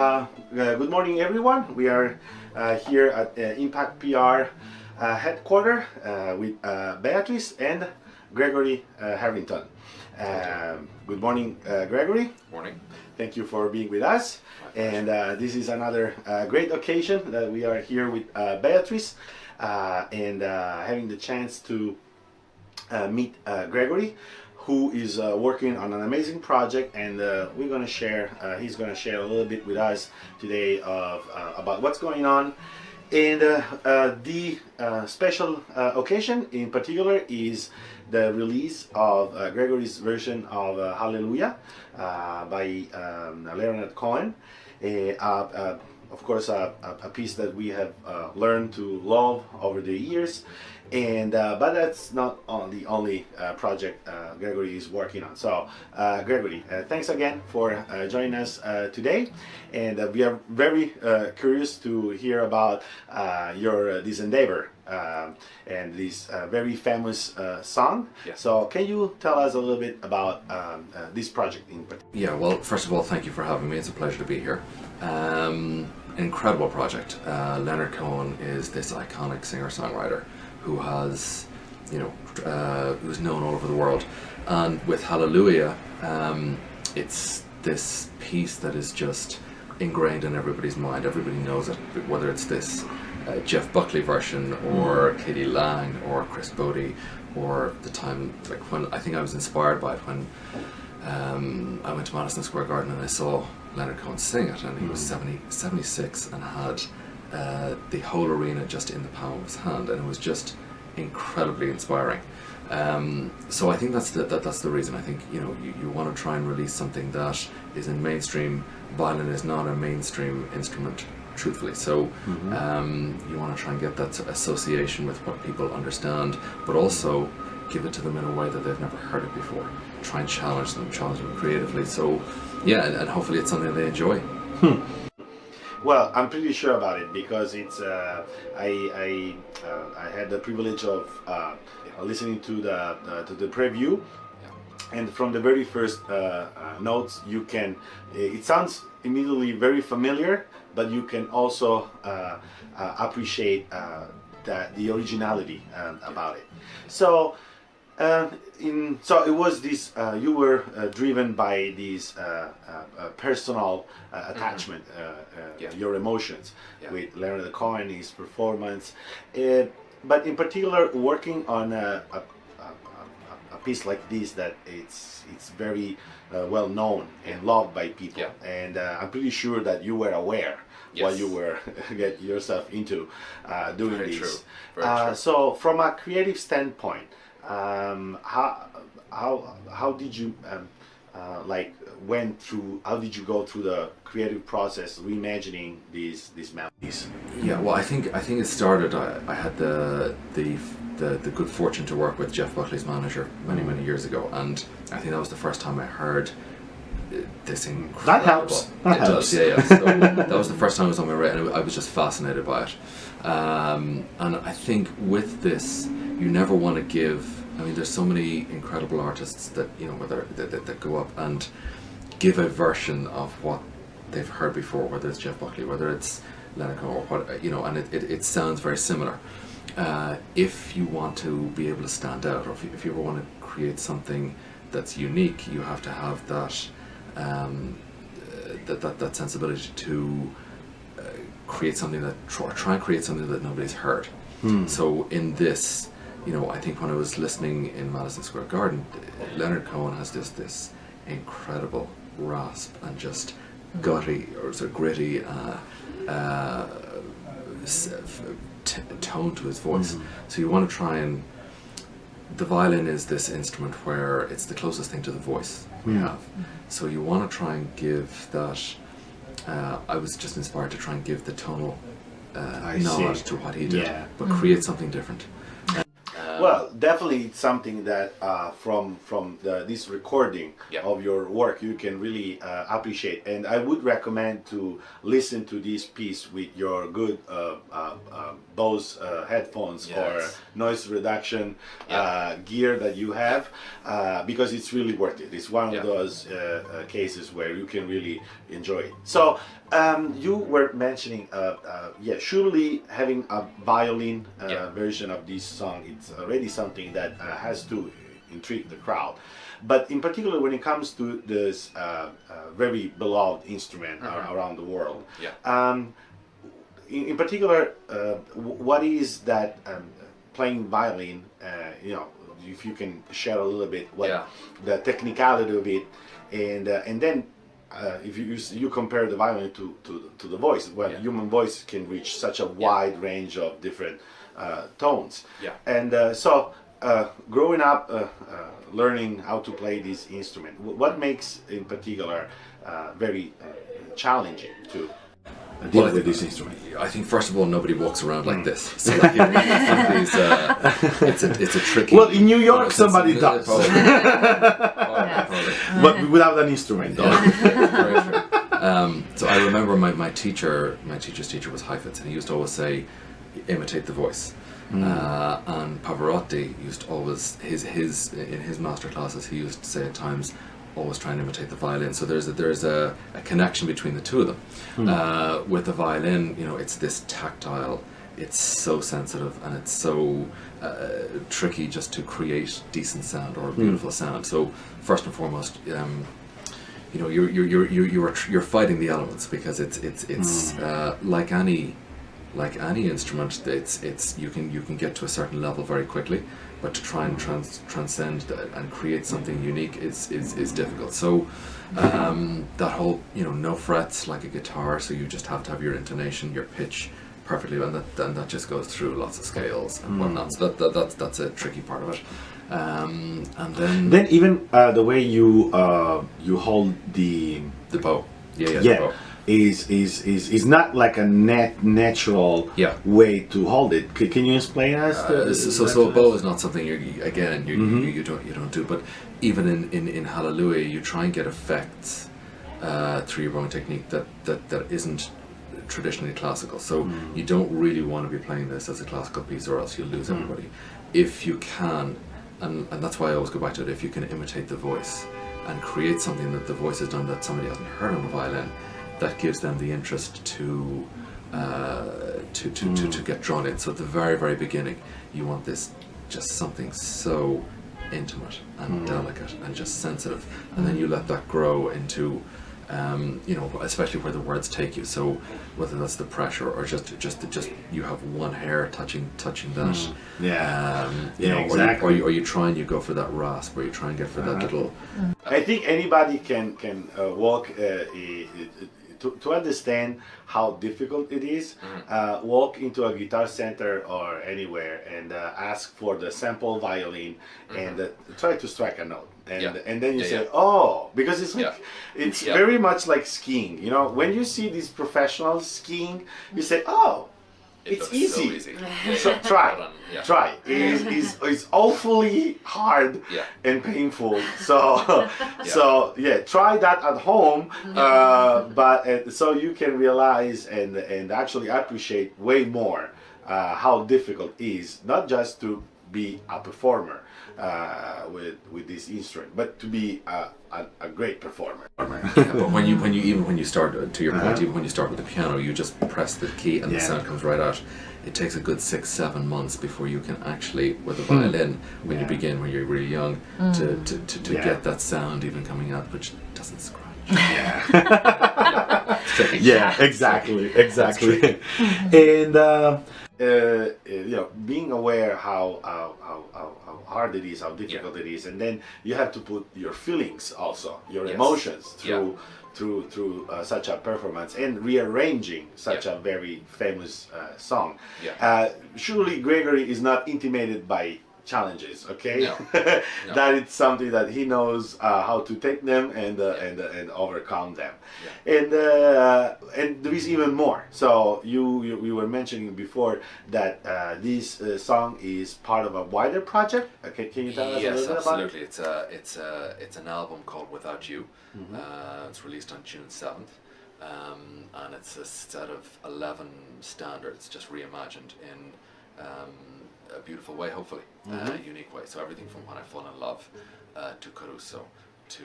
Good morning, everyone. We are here at Impact PR headquarters with Beatrice and Gregory Harrington. Good morning, Gregory. Morning. Thank you for being with us. And this is another great occasion that we are here with Beatrice and having the chance to meet Gregory, who is working on an amazing project, and we're going to share. He's going to share a little bit with us today of about what's going on. And the special occasion in particular is the release of Gregory's version of Hallelujah by Leonard Cohen. Of course, a piece that we have learned to love over the years, and but that's not the only project Gregory is working on. So, Gregory, thanks again for joining us today, and we are very curious to hear about your this endeavor and this very famous song. Yeah. So, can you tell us a little bit about this project in particular? Yeah, well, first of all, thank you for having me. It's a pleasure to be here. Incredible project. Leonard Cohen is this iconic singer-songwriter who has, who's known all over the world. And with Hallelujah, it's this piece that is just ingrained in everybody's mind. Everybody knows it, whether it's this Jeff Buckley version or Katie Lang or Chris Bodie, or the time, like when I think I was inspired by it when I went to Madison Square Garden and I saw Leonard Cohen sing it, and he was 76 and had the whole arena just in the palm of his hand, and it was just incredibly inspiring. So I think that's the reason. I think you want to try and release something that is in mainstream. Violin is not a mainstream instrument, truthfully. So you want to try and get that association with what people understand, but also give it to them in a way that they've never heard it before. Try and challenge them creatively. So yeah, and hopefully it's something they enjoy. Well, I'm pretty sure about it because it's I had the privilege of listening to the preview, and from the very first notes you can it sounds immediately very familiar, but you can also appreciate the originality about it. So. So it was this. You were driven by this personal attachment, your emotions with Leonard Cohen, his performance, but in particular working on a piece like this that it's very well known and loved by people, and I'm pretty sure that you were aware while you were get yourself into doing Very this. True. Very true. So from a creative standpoint. How did you how did you go through the creative process reimagining these melodies? Yeah, well, I think it started. I had the good fortune to work with Jeff Buckley's manager many years ago, and I think that was the first time I heard this incredible. That helps. That helps. Does, yeah. So that was the first time I was on my radar, and I was just fascinated by it. And I think with this, you never want to give. I mean, there's so many incredible artists that that go up and give a version of what they've heard before, whether it's Jeff Buckley, whether it's Leonard Cohen, or what and it sounds very similar. If you want to be able to stand out, or if you ever want to create something that's unique, you have to have that that sensibility to create something that try and create something that nobody's heard. So in this, I think when I was listening in Madison Square Garden, Leonard Cohen has this incredible rasp and just gutty or sort of gritty tone to his voice. So you want to try and. The violin is this instrument where it's the closest thing to the voice we have. So you want to try and give that. I was just inspired to try and give the tonal nod to what he did, but create something different. Well, definitely it's something that from this recording of your work you can really appreciate, and I would recommend to listen to this piece with your good Bose headphones or noise reduction gear that you have, because it's really worth it. It's one of those cases where you can really enjoy it. So You were mentioning, yeah, surely having a violin version of this song, it's already something that has to intrigue the crowd. But in particular, when it comes to this very beloved instrument around the world, in particular, what is that playing violin? You know, if you can share a little bit what the technicality of it, and then if you compare the violin to the voice, well, human voice can reach such a wide range of different tones. And so growing up, learning how to play this instrument, what makes in particular very challenging to deal with this instrument? I think first of all, nobody walks around like this. So like, it's a tricky. Well, in New York, somebody does, but without an instrument. Very true. So I remember my teacher's teacher was Heifetz, and he used to always say, imitate the voice. And Pavarotti used to always in his master classes, he used to say at times, always try and imitate the violin. So there's a connection between the two of them. With the violin, you know, it's this tactile, it's so sensitive, and it's so tricky just to create decent sound or beautiful sound. So first and foremost, you know, you're fighting the elements, because it's like any instrument, it's you can get to a certain level very quickly, but to try and transcend and create something unique is difficult. So that whole, you know, no frets like a guitar, so you just have to have your intonation, your pitch perfectly, and that just goes through lots of scales and whatnot. So that's a tricky part of it. And then even the way you hold the bow, the bow. Is not like a natural way to hold it. Can you explain us? So a bow is not something you don't do. But even in Hallelujah, you try and get effects through your bowing technique that isn't traditionally classical. So you don't really want to be playing this as a classical piece, or else you'll lose everybody. If you can, and that's why I always go back to it. If you can imitate the voice and create something that the voice has done that somebody hasn't heard on the violin, that gives them the interest to get drawn in. So at the very, very beginning, you want this just something so intimate and delicate and just sensitive, and then you let that grow into, you know, especially where the words take you. So whether that's the pressure or just you have one hair touching that, you know, exactly. or you try and you go for that rasp, or you try and get for that little. I think anybody can walk. To understand how difficult it is, walk into a guitar center or anywhere and ask for the sample violin and try to strike a note. And then you say, oh, because it's like, it's very much like skiing. You know, when you see these professionals skiing, you say, oh, it's easy. So easy. So try. It's awfully hard and painful. So try that at home. But so you can realize and actually appreciate way more how difficult it is, not just to be a performer with this instrument, but to be a great performer. But when you start, to your point, even when you start with the piano, you just press the key and the sound comes right out. It takes a good 6-7 months before you can actually, with a violin, when you begin, when you're really young, to get that sound even coming out, which doesn't scratch. Exactly. And you know, being aware how hard it is, how difficult it is, and then you have to put your feelings also, your emotions through such a performance, and rearranging such a very famous song. Surely Gregory is not intimidated by challenges, okay? No. That it's something that he knows how to take them and overcome them. And there is even more. So you were mentioning before that this song is part of a wider project. Okay, can you tell us a little bit about it? Yes, absolutely. It's an album called Without You. It's released on June 7th. And it's a set of 11 standards just reimagined in a beautiful way, hopefully, a unique way. So everything from When I Fall in Love to Caruso to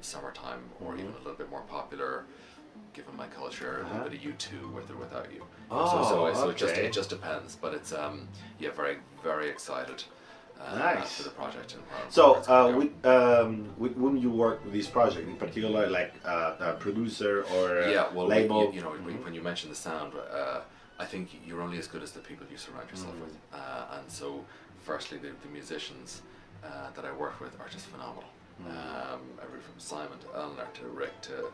Summertime, or even a little bit more popular given my culture, a little bit of U2 with or without you. Oh, so okay. it just depends. But it's yeah, very very excited. Nice. For the project. And So, with whom you work with this project in particular, like a producer or a label? You know, when you mention the sound, I think you're only as good as the people you surround yourself with. And so, firstly, the musicians that I work with are just phenomenal. Everyone from Simon to Eleanor to Rick to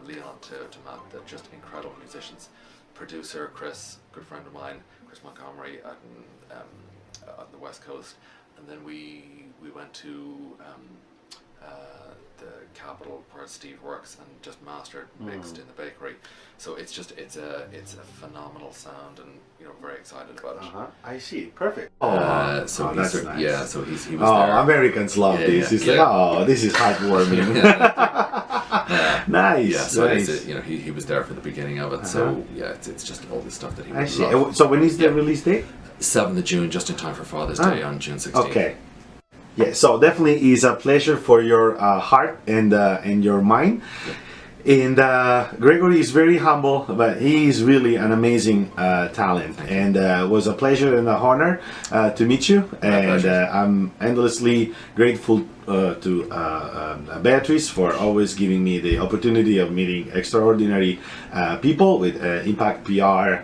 Leon to Matt. They're just incredible musicians. Producer Chris, good friend of mine, Chris Montgomery out on the West Coast. And then we went to the Capitol where Steve works and just mastered, mixed in the bakery. So it's a phenomenal sound, and very excited about it. I see, perfect. That's nice. Yeah, so he was there. Americans love this. It's like, oh, this is heartwarming. Nice. Yeah, so nice. He was there for the beginning of it. So yeah, it's just all the stuff that he would I see. love. So when is the release date? 7th of June, just in time for Father's Day on June 16th. Okay. Yeah, so definitely is a pleasure for your heart and your mind. Yeah. And Gregory is very humble, but he is really an amazing talent. And it was a pleasure and an honor to meet you. And I'm endlessly grateful to Beatrice for always giving me the opportunity of meeting extraordinary people with Impact PR.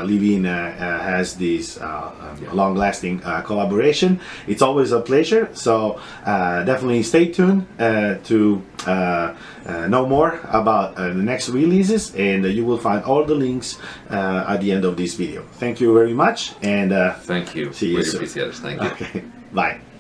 Living has this long-lasting collaboration. It's always a pleasure. So definitely stay tuned to know more about the next releases, and you will find all the links at the end of this video. Thank you very much, and thank you. See you really soon. appreciate it. Thank you. Okay, bye.